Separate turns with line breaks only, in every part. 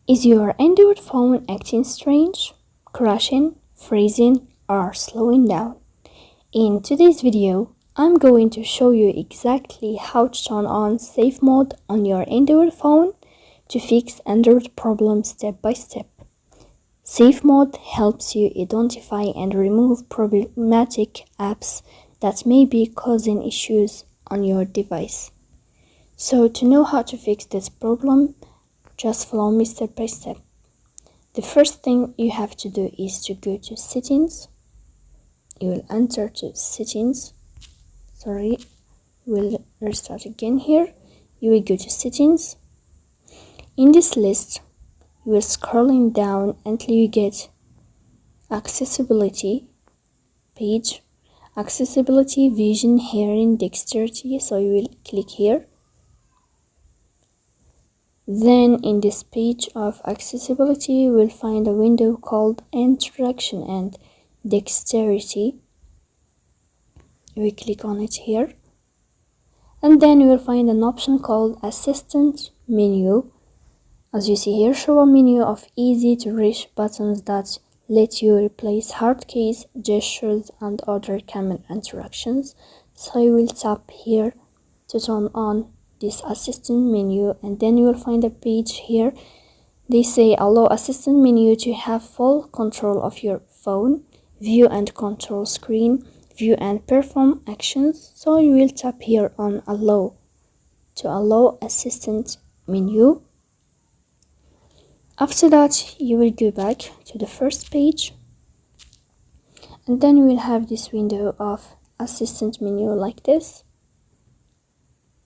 Is your Android phone acting strange, crashing, freezing, or slowing down? In today's video, I'm going to show you exactly how to turn on safe mode on your Android phone to fix Android problems step by step. Safe mode helps you identify and remove problematic apps that may be causing issues on your device. So to know how to fix this problem, just follow me step by step. The first thing you have to do is to go to settings. You will enter to settings. We'll restart again here. You will go to settings. In this list, you will scrolling down until you get accessibility page, accessibility, vision, hearing, dexterity. So you will click here. Then in this page of accessibility, you will find a window called interaction and dexterity. You will click on it here. And then you will find an option called assistant menu. As you see here, show a menu of easy to reach buttons that let you replace hard keys, gestures, and other camera interactions. So you will tap here to turn on this assistant menu, and then you will find a page here. They say allow assistant menu to have full control of your phone, view and control screen, view and perform actions. So you will tap here on allow to allow assistant menu. After that, you will go back to the first page, and then you will have this window of assistant menu like this.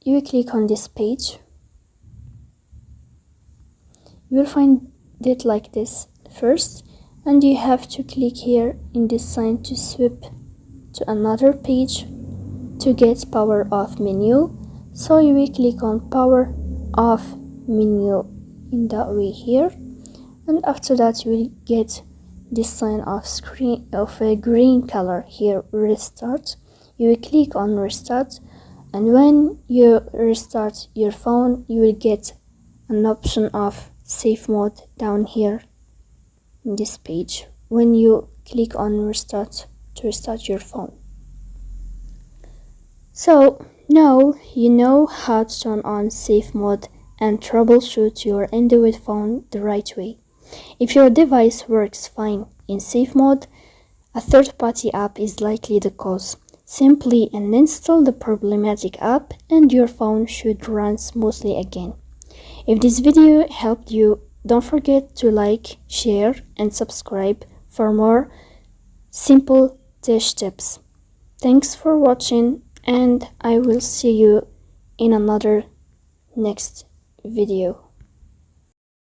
You will click on this page. You will find it like this first, and you have to click here in this sign to swip to another page to get power off menu. So you will click on power off menu in that way here, and after that you will get this sign of screen of a green color here, restart. You will click on restart, and when you restart your phone, you will get an option of safe mode down here in this page when you click on restart to restart your phone. So now you know how to turn on safe mode and troubleshoot your Android phone the right way. If your device works fine in safe mode, a third-party app is likely the cause. Simply uninstall the problematic app and your phone should run smoothly again. If this video helped you, don't forget to like, share, and subscribe for more simple tech tips. Thanks for watching, and I will see you in another next video.